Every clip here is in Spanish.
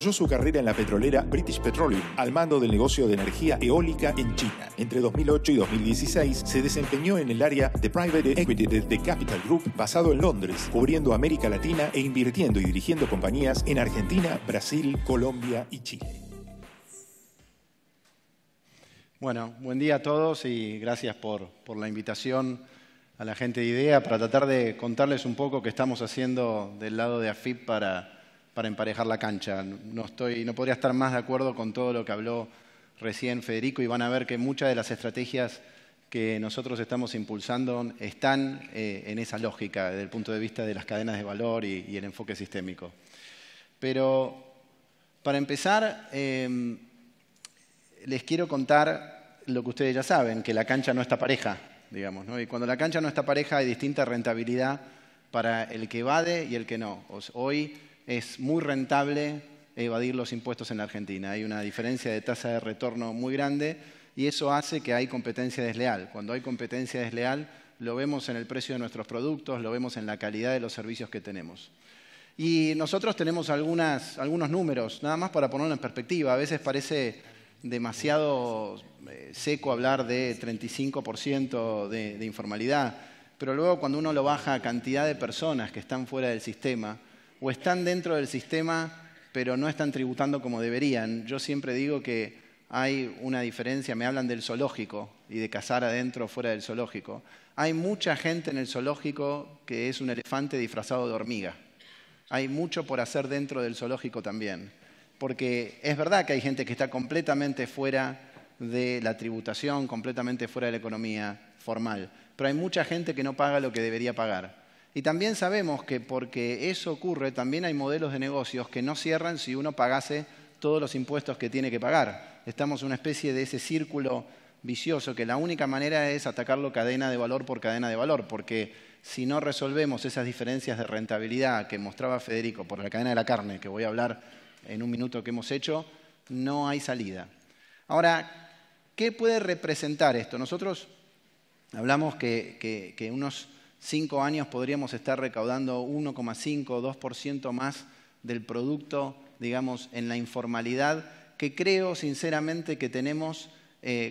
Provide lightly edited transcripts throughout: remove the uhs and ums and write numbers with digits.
Su carrera en la petrolera British Petroleum, al mando del negocio de energía eólica en China. Entre 2008 y 2016 se desempeñó en el área de Private Equity de The Capital Group, basado en Londres, cubriendo América Latina e invirtiendo y dirigiendo compañías en Argentina, Brasil, Colombia y Chile. Bueno, buen día a todos y gracias por la invitación a la gente de IDEA para tratar de contarles un poco qué estamos haciendo del lado de AFIP para emparejar la cancha. No podría estar más de acuerdo con todo lo que habló recién Federico, y van a ver que muchas de las estrategias que nosotros estamos impulsando están en esa lógica desde el punto de vista de las cadenas de valor y el enfoque sistémico. Pero para empezar, les quiero contar lo que ustedes ya saben, que la cancha no está pareja, digamos, ¿no? Y cuando la cancha no está pareja hay distinta rentabilidad para el que evade y el que no. Hoy es muy rentable evadir los impuestos en la Argentina. Hay una diferencia de tasa de retorno muy grande y eso hace que hay competencia desleal. Cuando hay competencia desleal, lo vemos en el precio de nuestros productos, lo vemos en la calidad de los servicios que tenemos. Y nosotros tenemos algunos números, nada más para ponerlo en perspectiva. A veces parece demasiado seco hablar de 35% de informalidad, pero luego cuando uno lo baja a cantidad de personas que están fuera del sistema, o están dentro del sistema, pero no están tributando como deberían. Yo siempre digo que hay una diferencia, me hablan del zoológico y de cazar adentro o fuera del zoológico. Hay mucha gente en el zoológico que es un elefante disfrazado de hormiga. Hay mucho por hacer dentro del zoológico también. Porque es verdad que hay gente que está completamente fuera de la tributación, completamente fuera de la economía formal. Pero hay mucha gente que no paga lo que debería pagar. Y también sabemos que porque eso ocurre, también hay modelos de negocios que no cierran si uno pagase todos los impuestos que tiene que pagar. Estamos en una especie de ese círculo vicioso que la única manera es atacarlo cadena de valor por cadena de valor, porque si no resolvemos esas diferencias de rentabilidad que mostraba Federico por la cadena de la carne, que voy a hablar en un minuto que hemos hecho, no hay salida. Ahora, ¿qué puede representar esto? Nosotros hablamos que unos 5 años podríamos estar recaudando 1,5 o 2% más del producto, digamos, en la informalidad, que creo sinceramente que tenemos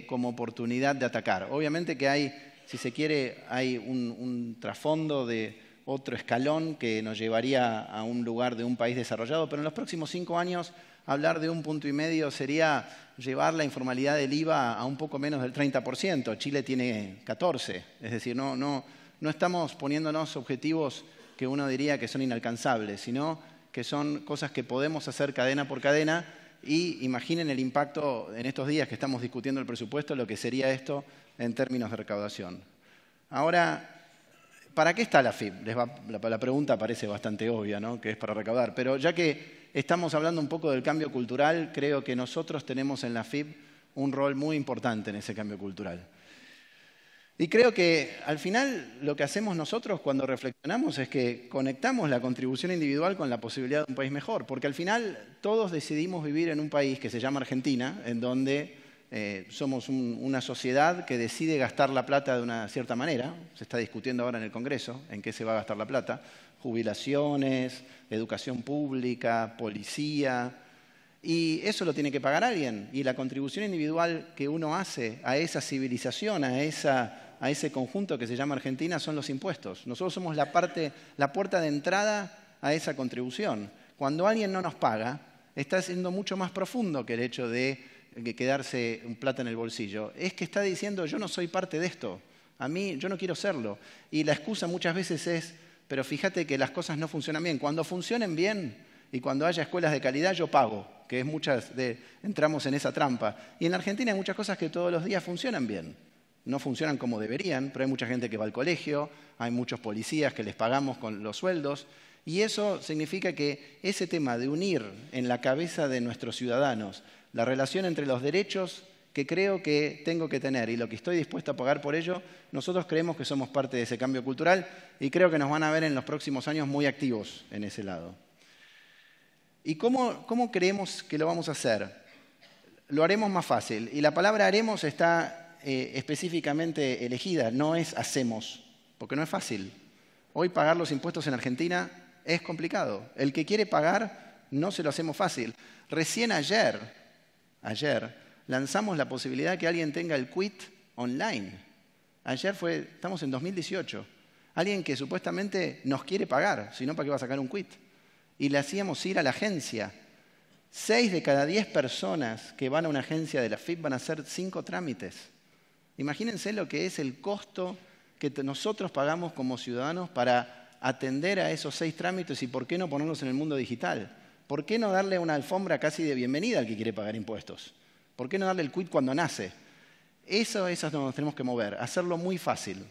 como oportunidad de atacar. Obviamente que hay, si se quiere, hay un trasfondo de otro escalón que nos llevaría a un lugar de un país desarrollado, pero en los próximos 5 años hablar de 1,5 puntos sería llevar la informalidad del IVA a un poco menos del 30%. Chile tiene 14%, es decir, no estamos poniéndonos objetivos que uno diría que son inalcanzables, sino que son cosas que podemos hacer cadena por cadena, y imaginen el impacto en estos días que estamos discutiendo el presupuesto, lo que sería esto en términos de recaudación. Ahora, ¿para qué está la AFIP? La pregunta parece bastante obvia, ¿no? Que es para recaudar, pero ya que estamos hablando un poco del cambio cultural, creo que nosotros tenemos en la AFIP un rol muy importante en ese cambio cultural. Y creo que al final lo que hacemos nosotros cuando reflexionamos es que conectamos la contribución individual con la posibilidad de un país mejor, porque al final todos decidimos vivir en un país que se llama Argentina, en donde somos una sociedad que decide gastar la plata de una cierta manera. Se está discutiendo ahora en el Congreso en qué se va a gastar la plata: jubilaciones, educación pública, policía. Y eso lo tiene que pagar alguien. Y la contribución individual que uno hace a esa civilización, a ese conjunto que se llama Argentina, son los impuestos. Nosotros somos la puerta de entrada a esa contribución. Cuando alguien no nos paga, está siendo mucho más profundo que el hecho de quedarse un plata en el bolsillo. Es que está diciendo: yo no soy parte de esto, yo no quiero serlo. Y la excusa muchas veces es: pero fíjate que las cosas no funcionan bien. Cuando funcionen bien y cuando haya escuelas de calidad, yo pago, que es entramos en esa trampa. Y en la Argentina hay muchas cosas que todos los días funcionan bien. No funcionan como deberían, pero hay mucha gente que va al colegio, hay muchos policías que les pagamos con los sueldos, y eso significa que ese tema de unir en la cabeza de nuestros ciudadanos la relación entre los derechos que creo que tengo que tener y lo que estoy dispuesto a pagar por ello, nosotros creemos que somos parte de ese cambio cultural y creo que nos van a ver en los próximos años muy activos en ese lado. ¿Y cómo creemos que lo vamos a hacer? Lo haremos más fácil. Y la palabra haremos está específicamente elegida, no es hacemos, porque no es fácil. Hoy pagar los impuestos en Argentina es complicado. El que quiere pagar no se lo hacemos fácil. Recién ayer, lanzamos la posibilidad de que alguien tenga el quit online. Estamos en 2018. Alguien que supuestamente nos quiere pagar, si no, ¿para qué va a sacar un quit? Y le hacíamos ir a la agencia. 6 de cada 10 personas que van a una agencia de la AFIP van a hacer 5 trámites. Imagínense lo que es el costo que nosotros pagamos como ciudadanos para atender a esos 6 trámites y por qué no ponerlos en el mundo digital. ¿Por qué no darle una alfombra casi de bienvenida al que quiere pagar impuestos? ¿Por qué no darle el quit cuando nace? Eso es donde nos tenemos que mover, hacerlo muy fácil.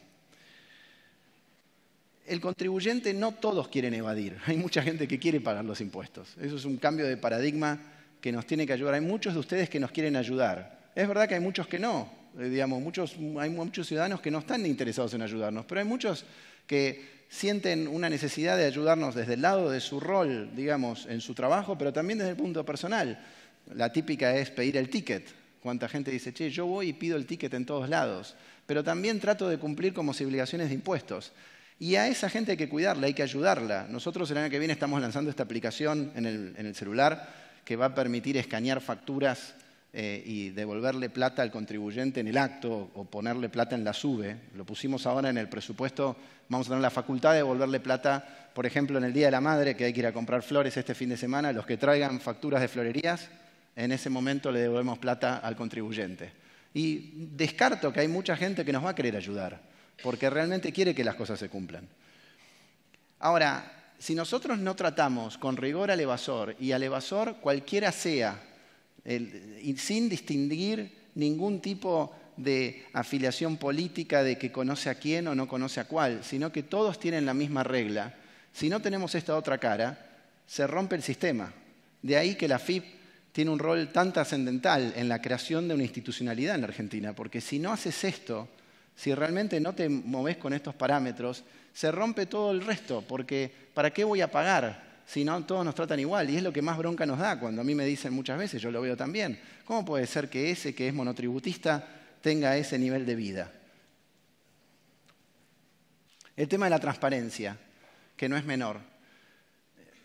El contribuyente no todos quieren evadir. Hay mucha gente que quiere pagar los impuestos. Eso es un cambio de paradigma que nos tiene que ayudar. Hay muchos de ustedes que nos quieren ayudar. Es verdad que hay muchos que no. Hay muchos ciudadanos que no están interesados en ayudarnos, pero hay muchos que sienten una necesidad de ayudarnos desde el lado de su rol, digamos, en su trabajo, pero también desde el punto personal. La típica es pedir el ticket. Cuánta gente dice, che, yo voy y pido el ticket en todos lados, pero también trato de cumplir con mis obligaciones de impuestos. Y a esa gente hay que cuidarla, hay que ayudarla. Nosotros el año que viene estamos lanzando esta aplicación en el celular que va a permitir escanear facturas y devolverle plata al contribuyente en el acto o ponerle plata en la SUBE. Lo pusimos ahora en el presupuesto. Vamos a tener la facultad de devolverle plata, por ejemplo, en el Día de la Madre, que hay que ir a comprar flores este fin de semana. Los que traigan facturas de florerías, en ese momento le devolvemos plata al contribuyente. Y descarto que hay mucha gente que nos va a querer ayudar, porque realmente quiere que las cosas se cumplan. Ahora, si nosotros no tratamos con rigor al evasor, y al evasor cualquiera sea, sin distinguir ningún tipo de afiliación política, de que conoce a quién o no conoce a cuál, sino que todos tienen la misma regla, si no tenemos esta otra cara, se rompe el sistema. De ahí que la AFIP tiene un rol tan trascendental en la creación de una institucionalidad en la Argentina, porque si no haces esto, si realmente no te movés con estos parámetros, se rompe todo el resto, porque ¿para qué voy a pagar si no todos nos tratan igual? Y es lo que más bronca nos da cuando a mí me dicen muchas veces, yo lo veo también, ¿cómo puede ser que ese que es monotributista tenga ese nivel de vida? El tema de la transparencia, que no es menor.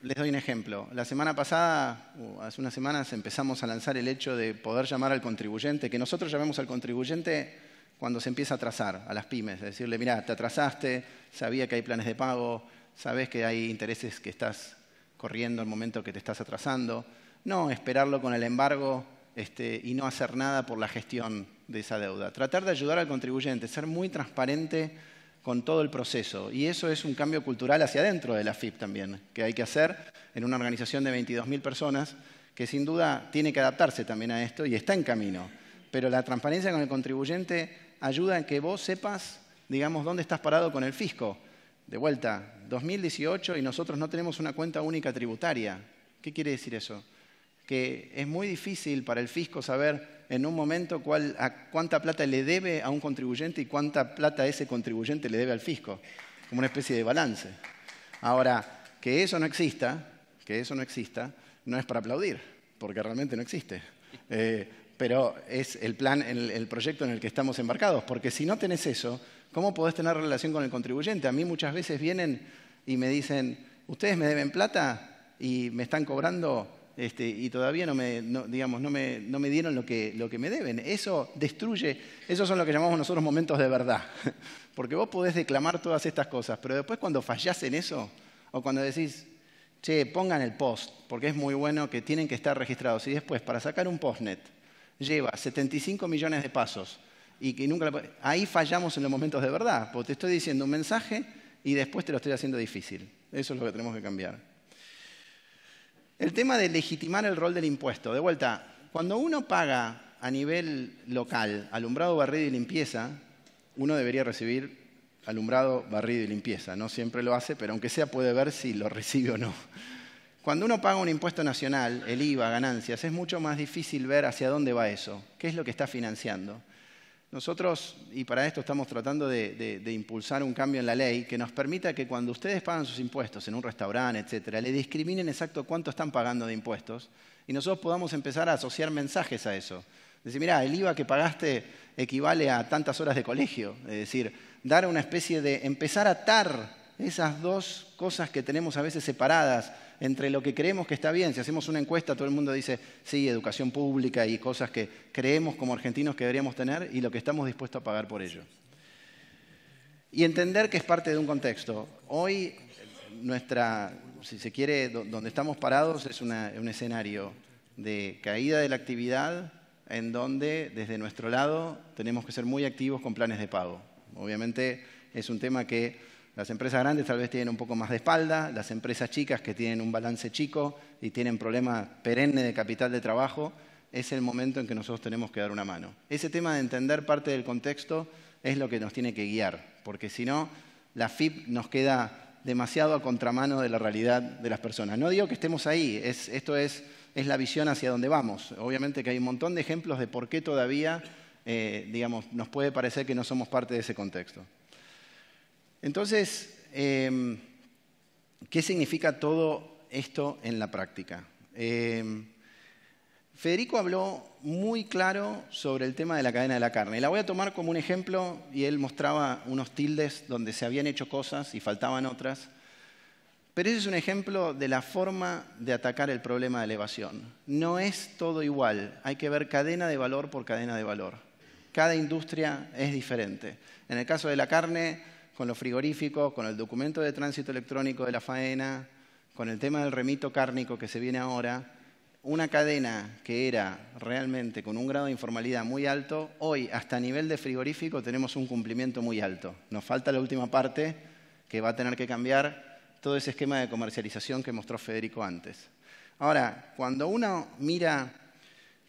Les doy un ejemplo. La semana pasada, hace unas semanas, empezamos a lanzar el hecho de poder llamar al contribuyente, que nosotros llamemos al contribuyente cuando se empieza a atrasar, a las pymes, decirle, mira, te atrasaste, sabía que hay planes de pago, sabes que hay intereses que estás corriendo al momento que te estás atrasando. No esperarlo con el embargo y no hacer nada por la gestión de esa deuda. Tratar de ayudar al contribuyente, ser muy transparente con todo el proceso. Y eso es un cambio cultural hacia adentro de la AFIP también, que hay que hacer en una organización de 22.000 personas que sin duda tiene que adaptarse también a esto y está en camino. Pero la transparencia con el contribuyente ayuda en que vos sepas, digamos, dónde estás parado con el fisco. De vuelta, 2018 y nosotros no tenemos una cuenta única tributaria. ¿Qué quiere decir eso? Que es muy difícil para el fisco saber en un momento cuánta plata le debe a un contribuyente y cuánta plata ese contribuyente le debe al fisco, como una especie de balance. Ahora, que eso no exista, no es para aplaudir, porque realmente no existe. Pero es el plan, el proyecto en el que estamos embarcados, porque si no tenés eso, ¿cómo podés tener relación con el contribuyente? A mí muchas veces vienen y me dicen, ustedes me deben plata y me están cobrando y todavía no me dieron lo que me deben. Eso destruye, esos son lo que llamamos nosotros momentos de verdad. Porque vos podés declamar todas estas cosas, pero después cuando fallás en eso, o cuando decís, che, pongan el post, porque es muy bueno que tienen que estar registrados, y después para sacar un postnet lleva 75 millones de pasos, y que ahí fallamos en los momentos de verdad, porque te estoy diciendo un mensaje y después te lo estoy haciendo difícil. Eso es lo que tenemos que cambiar. El tema de legitimar el rol del impuesto. De vuelta, cuando uno paga a nivel local alumbrado, barrido y limpieza, uno debería recibir alumbrado, barrido y limpieza. No siempre lo hace, pero aunque sea puede ver si lo recibe o no. Cuando uno paga un impuesto nacional, el IVA, ganancias, es mucho más difícil ver hacia dónde va eso, qué es lo que está financiando. Nosotros, y para esto estamos tratando de impulsar un cambio en la ley que nos permita que cuando ustedes pagan sus impuestos en un restaurante, etcétera, le discriminen exacto cuánto están pagando de impuestos y nosotros podamos empezar a asociar mensajes a eso. Decir, mira, el IVA que pagaste equivale a tantas horas de colegio. Es decir, dar una especie de empezar a atar esas dos cosas que tenemos a veces separadas, entre lo que creemos que está bien. Si hacemos una encuesta, todo el mundo dice, sí, educación pública y cosas que creemos como argentinos que deberíamos tener y lo que estamos dispuestos a pagar por ello. Y entender que es parte de un contexto. Hoy, si se quiere, donde estamos parados es un escenario de caída de la actividad en donde, desde nuestro lado, tenemos que ser muy activos con planes de pago. Obviamente, es un tema que las empresas grandes tal vez tienen un poco más de espalda, las empresas chicas que tienen un balance chico y tienen problemas perenne de capital de trabajo, es el momento en que nosotros tenemos que dar una mano. Ese tema de entender parte del contexto es lo que nos tiene que guiar, porque si no, la FIP nos queda demasiado a contramano de la realidad de las personas. No digo que estemos ahí, esto es la visión hacia donde vamos. Obviamente que hay un montón de ejemplos de por qué todavía, nos puede parecer que no somos parte de ese contexto. Entonces, ¿qué significa todo esto en la práctica? Federico habló muy claro sobre el tema de la cadena de la carne. La voy a tomar como un ejemplo y él mostraba unos tildes donde se habían hecho cosas y faltaban otras. Pero ese es un ejemplo de la forma de atacar el problema de elevación. No es todo igual, hay que ver cadena de valor por cadena de valor. Cada industria es diferente. En el caso de la carne, con los frigoríficos, con el documento de tránsito electrónico de la faena, con el tema del remito cárnico que se viene ahora, una cadena que era realmente con un grado de informalidad muy alto, hoy hasta a nivel de frigorífico tenemos un cumplimiento muy alto. Nos falta la última parte que va a tener que cambiar todo ese esquema de comercialización que mostró Federico antes. Ahora, cuando uno mira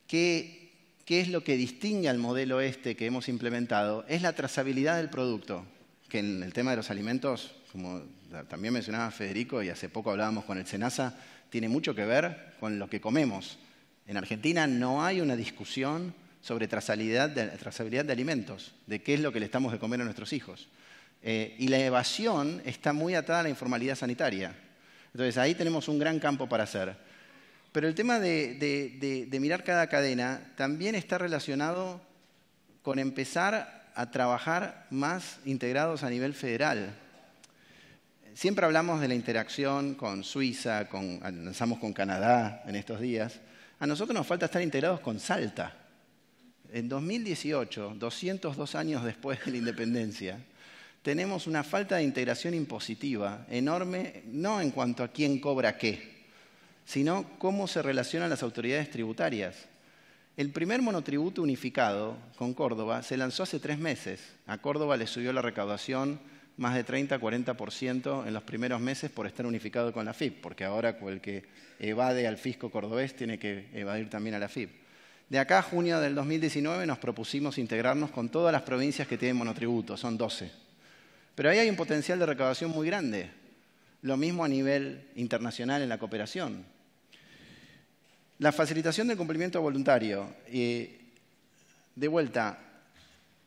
qué es lo que distingue al modelo que hemos implementado, es la trazabilidad del producto, que en el tema de los alimentos, como también mencionaba Federico y hace poco hablábamos con el SENASA, tiene mucho que ver con lo que comemos. En Argentina no hay una discusión sobre trazabilidad de alimentos, de qué es lo que le estamos de comer a nuestros hijos. Y la evasión está muy atada a la informalidad sanitaria. Entonces ahí tenemos un gran campo para hacer. Pero el tema de mirar cada cadena también está relacionado con empezar a trabajar más integrados a nivel federal. Siempre hablamos de la interacción con Suiza, lanzamos con Canadá en estos días. A nosotros nos falta estar integrados con Salta. En 2018, 202 años después de la independencia, tenemos una falta de integración impositiva enorme, no en cuanto a quién cobra qué, sino cómo se relacionan las autoridades tributarias. El primer monotributo unificado con Córdoba se lanzó hace 3 meses. A Córdoba le subió la recaudación más de 30-40% en los primeros meses por estar unificado con la FIP, porque ahora el que evade al fisco cordobés tiene que evadir también a la FIP. De acá a junio del 2019 nos propusimos integrarnos con todas las provincias que tienen monotributo, son 12. Pero ahí hay un potencial de recaudación muy grande. Lo mismo a nivel internacional en la cooperación. La facilitación del cumplimiento voluntario, de vuelta,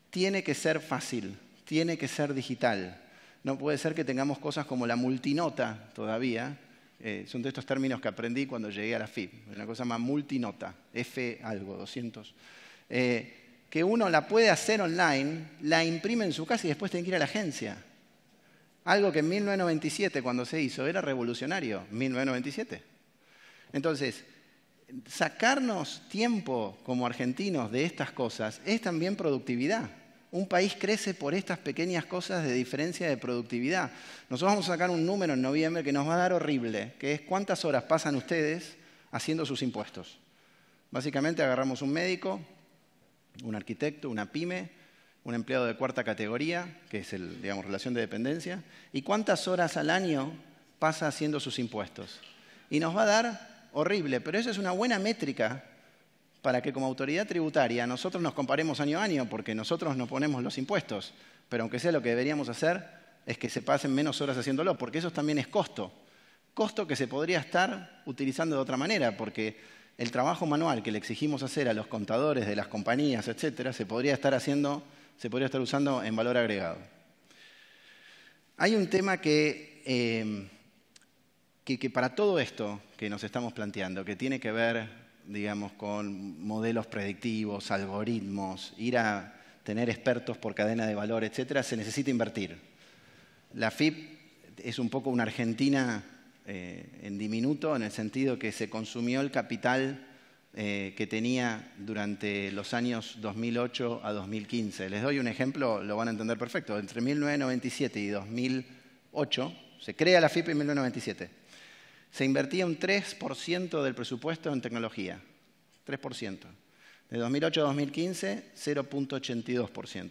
tiene que ser fácil, tiene que ser digital. No puede ser que tengamos cosas como la multinota todavía. Son de estos términos que aprendí cuando llegué a la FIP. Una cosa más multinota, F algo, 200. Que uno la puede hacer online, la imprime en su casa y después tiene que ir a la agencia. Algo que en 1997, cuando se hizo, era revolucionario. 1997. Entonces, sacarnos tiempo como argentinos de estas cosas es también productividad. Un país crece por estas pequeñas cosas de diferencia de productividad. Nosotros vamos a sacar un número en noviembre que nos va a dar horrible, que es cuántas horas pasan ustedes haciendo sus impuestos. Básicamente agarramos un médico, un arquitecto, una pyme, un empleado de 4ª categoría, que es relación de dependencia, y cuántas horas al año pasa haciendo sus impuestos. Y nos va a dar horrible, pero eso es una buena métrica para que como autoridad tributaria nosotros nos comparemos año a año, porque nosotros nos ponemos los impuestos, pero aunque sea lo que deberíamos hacer es que se pasen menos horas haciéndolo, porque eso también es costo. Costo que se podría estar utilizando de otra manera, porque el trabajo manual que le exigimos hacer a los contadores de las compañías, etcétera, se podría estar usando en valor agregado. Hay un tema que para todo esto que nos estamos planteando, que tiene que ver con modelos predictivos, algoritmos, ir a tener expertos por cadena de valor, etcétera, se necesita invertir. La FIP es un poco una Argentina en diminuto, en el sentido que se consumió el capital que tenía durante los años 2008 a 2015. Les doy un ejemplo, lo van a entender perfecto. Entre 1997 y 2008, se crea la AFIP en 1997, se invertía un 3% del presupuesto en tecnología. 3%. De 2008 a 2015, 0,82%.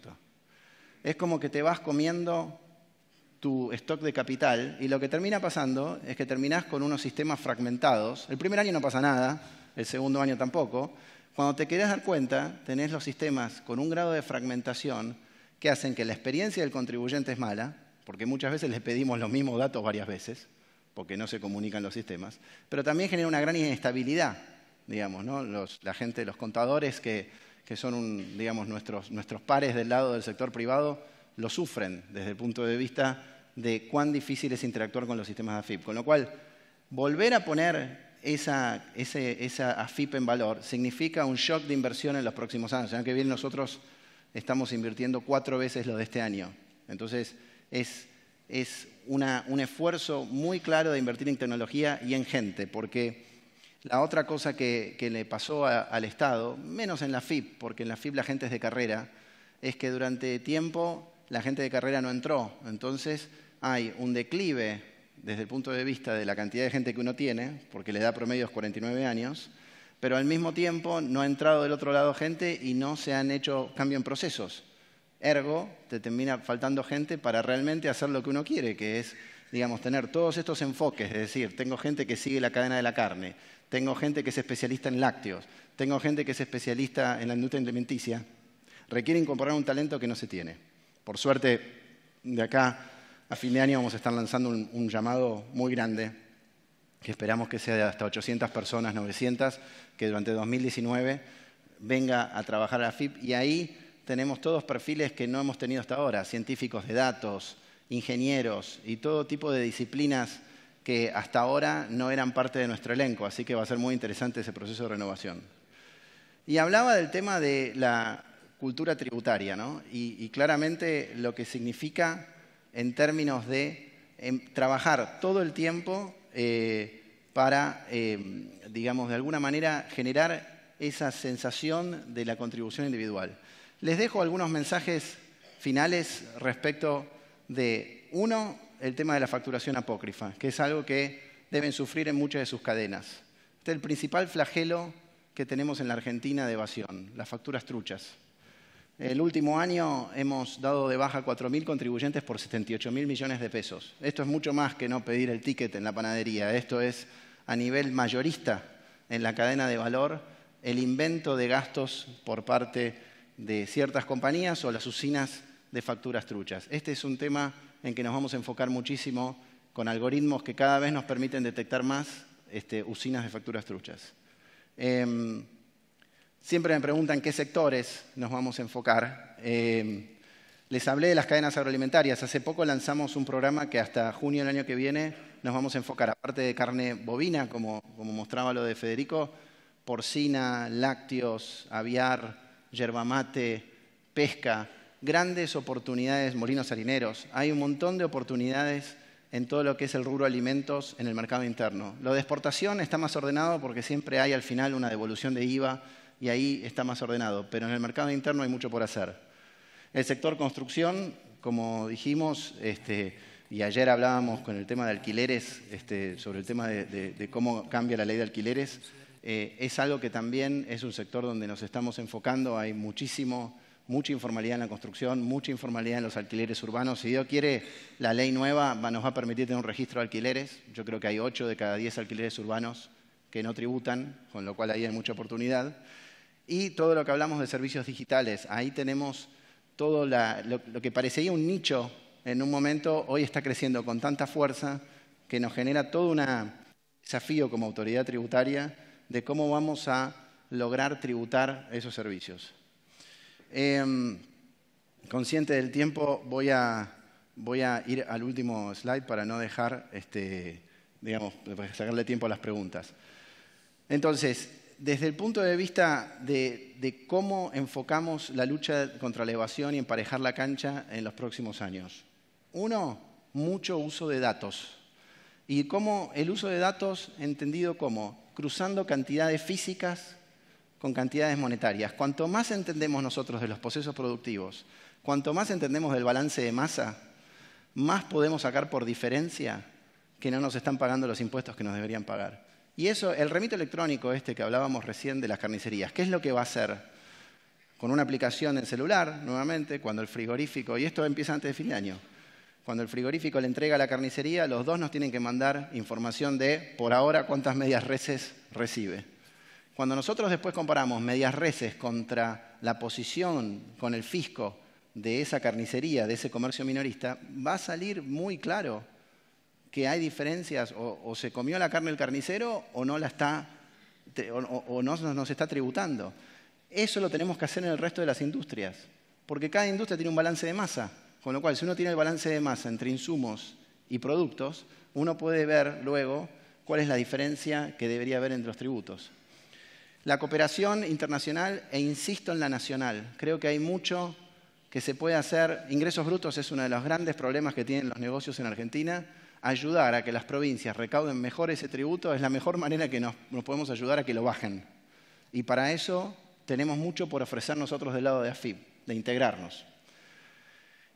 Es como que te vas comiendo tu stock de capital y lo que termina pasando es que terminás con unos sistemas fragmentados. El primer año no pasa nada, el segundo año tampoco. Cuando te querés dar cuenta, tenés los sistemas con un grado de fragmentación que hacen que la experiencia del contribuyente es mala, porque muchas veces les pedimos los mismos datos varias veces, porque no se comunican los sistemas, pero también genera una gran inestabilidad, digamos, ¿no? La gente, los contadores que son digamos, nuestros pares del lado del sector privado, lo sufren desde el punto de vista de cuán difícil es interactuar con los sistemas de AFIP. Con lo cual, volver a poner esa AFIP en valor significa un shock de inversión en los próximos años. El año que viene nosotros estamos invirtiendo 4 veces lo de este año. Entonces, es un esfuerzo muy claro de invertir en tecnología y en gente, porque la otra cosa que le pasó al Estado, menos en la AFIP, porque en la AFIP la gente es de carrera, es que durante tiempo la gente de carrera no entró. Entonces hay un declive desde el punto de vista de la cantidad de gente que uno tiene, porque la edad promedio es 49 años, pero al mismo tiempo no ha entrado del otro lado gente y no se han hecho cambio en procesos. Ergo, te termina faltando gente para realmente hacer lo que uno quiere, que es, digamos, tener todos estos enfoques. Es decir, tengo gente que sigue la cadena de la carne, tengo gente que es especialista en lácteos, tengo gente que es especialista en la industria alimenticia. Requiere incorporar un talento que no se tiene. Por suerte, de acá a fin de año vamos a estar lanzando un llamado muy grande, que esperamos que sea de hasta 800 personas, 900, que durante 2019 venga a trabajar a la AFIP. Y ahí tenemos todos perfiles que no hemos tenido hasta ahora, científicos de datos, ingenieros y todo tipo de disciplinas que hasta ahora no eran parte de nuestro elenco. Así que va a ser muy interesante ese proceso de renovación. Y hablaba del tema de la cultura tributaria, ¿no? Y claramente lo que significa en términos de trabajar todo el tiempo para, digamos, de alguna manera generar esa sensación de la contribución individual. Les dejo algunos mensajes finales respecto de, uno, el tema de la facturación apócrifa, que es algo que deben sufrir en muchas de sus cadenas. Este es el principal flagelo que tenemos en la Argentina de evasión, las facturas truchas. El último año hemos dado de baja 4.000 contribuyentes por 78.000 millones de pesos. Esto es mucho más que no pedir el ticket en la panadería. Esto es, a nivel mayorista en la cadena de valor, el invento de gastos por parte de ciertas compañías o las usinas de facturas truchas. Este es un tema en que nos vamos a enfocar muchísimo con algoritmos que cada vez nos permiten detectar más usinas de facturas truchas. Siempre me preguntan qué sectores nos vamos a enfocar. Les hablé de las cadenas agroalimentarias. Hace poco lanzamos un programa que hasta junio del año que viene nos vamos a enfocar, aparte de carne bovina, como mostraba lo de Federico, porcina, lácteos, aviar, yerba mate, pesca, grandes oportunidades, molinos harineros. Hay un montón de oportunidades en todo lo que es el rubro alimentos en el mercado interno. Lo de exportación está más ordenado porque siempre hay al final una devolución de IVA y ahí está más ordenado, pero en el mercado interno hay mucho por hacer. El sector construcción, como dijimos, y ayer hablábamos con el tema de alquileres, sobre el tema de cómo cambia la ley de alquileres, es algo que también es un sector donde nos estamos enfocando. Hay mucha informalidad en la construcción, mucha informalidad en los alquileres urbanos. Si Dios quiere, la ley nueva nos va a permitir tener un registro de alquileres. Yo creo que hay 8 de cada 10 alquileres urbanos que no tributan, con lo cual ahí hay mucha oportunidad. Y todo lo que hablamos de servicios digitales, ahí tenemos todo lo que parecía un nicho en un momento, hoy está creciendo con tanta fuerza que nos genera todo un desafío como autoridad tributaria de cómo vamos a lograr tributar esos servicios. Consciente del tiempo, voy a ir al último slide para no dejar, digamos, sacarle tiempo a las preguntas. Entonces, desde el punto de vista de cómo enfocamos la lucha contra la evasión y emparejar la cancha en los próximos años. Uno, mucho uso de datos. Y cómo el uso de datos entendido como cruzando cantidades físicas con cantidades monetarias. Cuanto más entendemos nosotros de los procesos productivos, cuanto más entendemos del balance de masa, más podemos sacar por diferencia que no nos están pagando los impuestos que nos deberían pagar. Y eso, el remito electrónico que hablábamos recién de las carnicerías, ¿qué es lo que va a hacer? Con una aplicación en celular, nuevamente, cuando el frigorífico, y esto empieza antes de fin de año, cuando el frigorífico le entrega a la carnicería, los dos nos tienen que mandar información de, por ahora, cuántas medias reses recibe. Cuando nosotros después comparamos medias reses contra la posición con el fisco de esa carnicería, de ese comercio minorista, va a salir muy claro que hay diferencias, o se comió la carne el carnicero o no la está, o no nos está tributando. Eso lo tenemos que hacer en el resto de las industrias, porque cada industria tiene un balance de masa. Con lo cual, si uno tiene el balance de masa entre insumos y productos, uno puede ver luego cuál es la diferencia que debería haber entre los tributos. La cooperación internacional, e insisto en la nacional, creo que hay mucho que se puede hacer. Ingresos brutos es uno de los grandes problemas que tienen los negocios en Argentina. Ayudar a que las provincias recauden mejor ese tributo es la mejor manera que nos podemos ayudar a que lo bajen. Y para eso tenemos mucho por ofrecer nosotros del lado de AFIP, de integrarnos.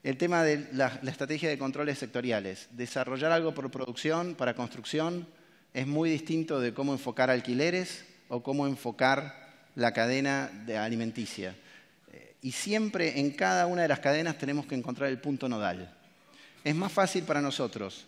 El tema de la estrategia de controles sectoriales. Desarrollar algo por producción, para construcción, es muy distinto de cómo enfocar alquileres o cómo enfocar la cadena alimenticia. Y siempre en cada una de las cadenas tenemos que encontrar el punto nodal. Es más fácil para nosotros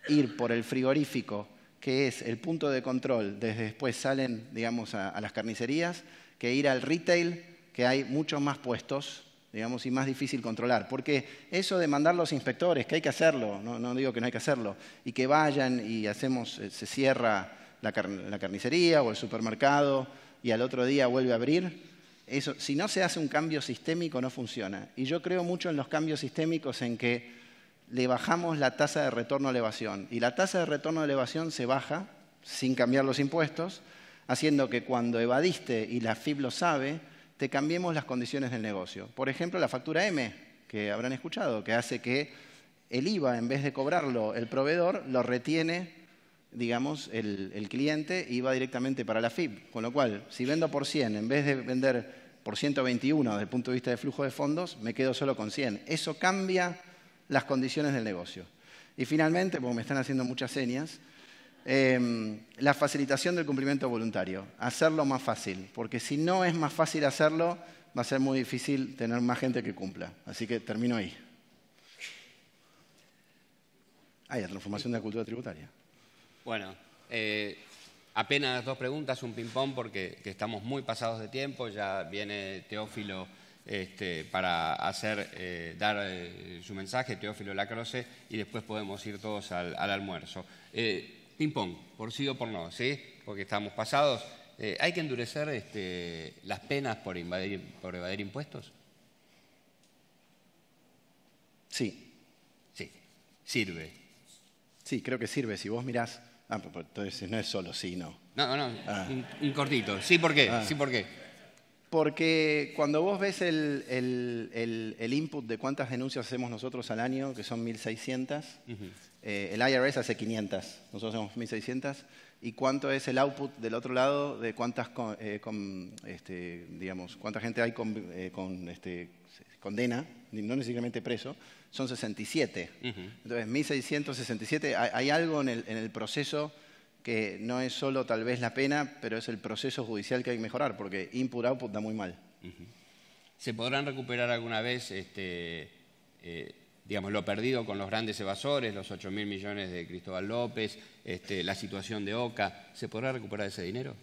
ir por el frigorífico, que es el punto de control, desde después salen, digamos, a las carnicerías, que ir al retail, que hay muchos más puestos, digamos, y más difícil controlar. Porque eso de mandar los inspectores, que hay que hacerlo, no digo que no hay que hacerlo, y que vayan y se cierra la carnicería o el supermercado y al otro día vuelve a abrir, eso, si no se hace un cambio sistémico no funciona. Y yo creo mucho en los cambios sistémicos en que le bajamos la tasa de retorno a la evasión. Y la tasa de retorno a la evasión se baja sin cambiar los impuestos, haciendo que cuando evadiste, y la AFIP lo sabe, te cambiemos las condiciones del negocio. Por ejemplo, la factura M, que habrán escuchado, que hace que el IVA, en vez de cobrarlo el proveedor, lo retiene, digamos, el cliente y va directamente para la AFIP. Con lo cual, si vendo por 100, en vez de vender por 121 desde el punto de vista de flujo de fondos, me quedo solo con 100. Eso cambia las condiciones del negocio. Y finalmente, porque me están haciendo muchas señas, la facilitación del cumplimiento voluntario, hacerlo más fácil, porque si no es más fácil hacerlo, va a ser muy difícil tener más gente que cumpla. Así que termino ahí. La transformación de la cultura tributaria. Bueno, apenas 2 preguntas, un ping-pong, porque estamos muy pasados de tiempo. Ya viene Teófilo para dar su mensaje, Teófilo Lacroze, y después podemos ir todos al almuerzo. Ping-pong, por sí o por no, ¿sí? Porque estamos pasados. ¿Hay que endurecer las penas por evadir impuestos? Sí. Sí, sirve. Sí, creo que sirve. Si vos mirás... entonces no es solo sí, no. No, un cortito. ¿Sí por qué? ¿Sí por qué? Porque cuando vos ves el input de cuántas denuncias hacemos nosotros al año, que son 1.600, el IRS hace 500, nosotros hacemos 1.600, y cuánto es el output del otro lado de cuántas, digamos, cuánta gente hay con condena, no necesariamente preso, son 67. Entonces, 1.667, hay algo en el proceso que no es solo tal vez la pena, pero es el proceso judicial que hay que mejorar, porque input-output da muy mal. ¿Se podrán recuperar alguna vez digamos, lo perdido con los grandes evasores, los 8.000 millones de Cristóbal López, la situación de Oca? ¿Se podrá recuperar ese dinero?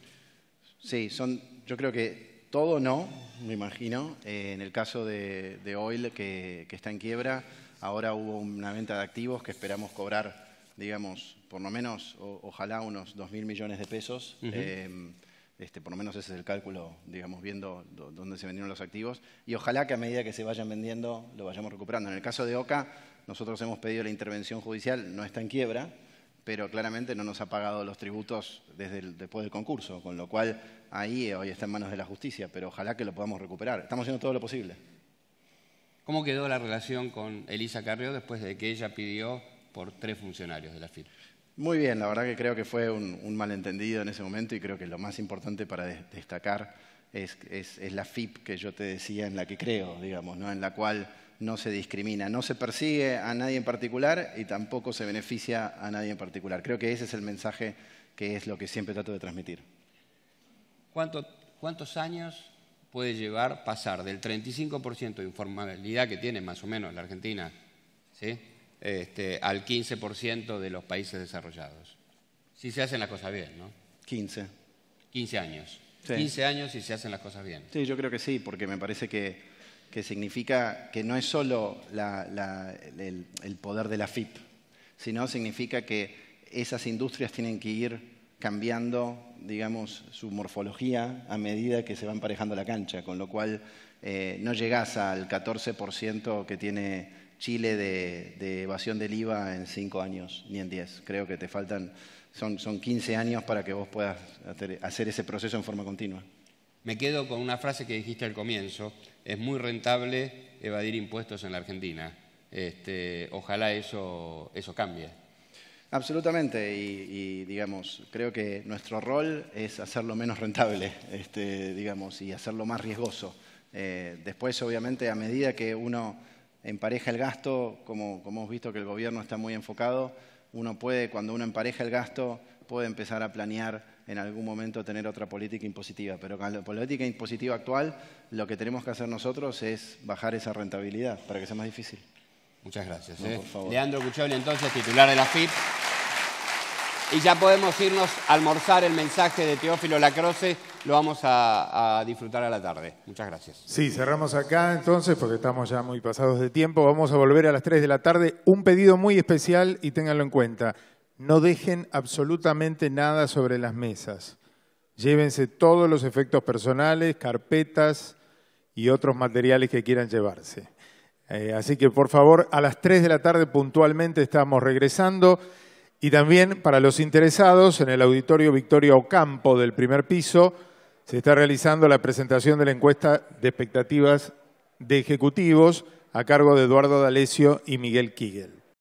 Sí, yo creo que todo no, me imagino. En el caso de Oil, que está en quiebra, ahora hubo una venta de activos que esperamos cobrar, digamos, por lo menos, ojalá unos 2.000 millones de pesos. Por lo menos ese es el cálculo, digamos, viendo dónde se vendieron los activos. Y ojalá que a medida que se vayan vendiendo, lo vayamos recuperando. En el caso de Oca, nosotros hemos pedido la intervención judicial, no está en quiebra, pero claramente no nos ha pagado los tributos después del concurso, con lo cual ahí hoy está en manos de la justicia, pero ojalá que lo podamos recuperar. Estamos haciendo todo lo posible. ¿Cómo quedó la relación con Elisa Carrió después de que ella pidió por 3 funcionarios de la AFIP? Muy bien, la verdad que creo que fue un malentendido en ese momento y creo que lo más importante para destacar es la FIP que yo te decía, en la que creo, digamos, ¿no? En la cual no se discrimina, no se persigue a nadie en particular y tampoco se beneficia a nadie en particular. Creo que ese es el mensaje que es lo que siempre trato de transmitir. ¿Cuántos años puede llevar pasar del 35% de informalidad que tiene más o menos la Argentina, ¿sí? Al 15% de los países desarrollados? Si se hacen las cosas bien, ¿no? 15. 15 años. Sí. 15 años si se hacen las cosas bien. Sí, yo creo que sí, porque me parece que significa que no es solo el poder de la FIP, sino significa que esas industrias tienen que ir cambiando, digamos, su morfología a medida que se va emparejando la cancha, con lo cual no llegás al 14% que tiene Chile de evasión del IVA en 5 años, ni en 10. Creo que te faltan, son 15 años para que vos puedas hacer ese proceso en forma continua. Me quedo con una frase que dijiste al comienzo: es muy rentable evadir impuestos en la Argentina. Ojalá eso cambie. Absolutamente, y digamos, creo que nuestro rol es hacerlo menos rentable, digamos, y hacerlo más riesgoso. Después, obviamente, a medida que uno empareja el gasto, como hemos visto que el gobierno está muy enfocado, uno puede, cuando uno empareja el gasto, puede empezar a planear en algún momento tener otra política impositiva. Pero con la política impositiva actual, lo que tenemos que hacer nosotros es bajar esa rentabilidad para que sea más difícil. Muchas gracias. No, por favor. Leandro Cuccioli, entonces, titular de la FIP. Y ya podemos irnos a almorzar. El mensaje de Teófilo Lacroze lo vamos a disfrutar a la tarde. Muchas gracias. Sí, cerramos acá entonces porque estamos ya muy pasados de tiempo. Vamos a volver a las 3 de la tarde. Un pedido muy especial y ténganlo en cuenta. No dejen absolutamente nada sobre las mesas. Llévense todos los efectos personales, carpetas y otros materiales que quieran llevarse. Así que, por favor, a las 3 de la tarde puntualmente estamos regresando. Y también, para los interesados, en el Auditorio Victoria Ocampo del primer piso se está realizando la presentación de la encuesta de expectativas de ejecutivos a cargo de Eduardo D'Alessio y Miguel Kigel.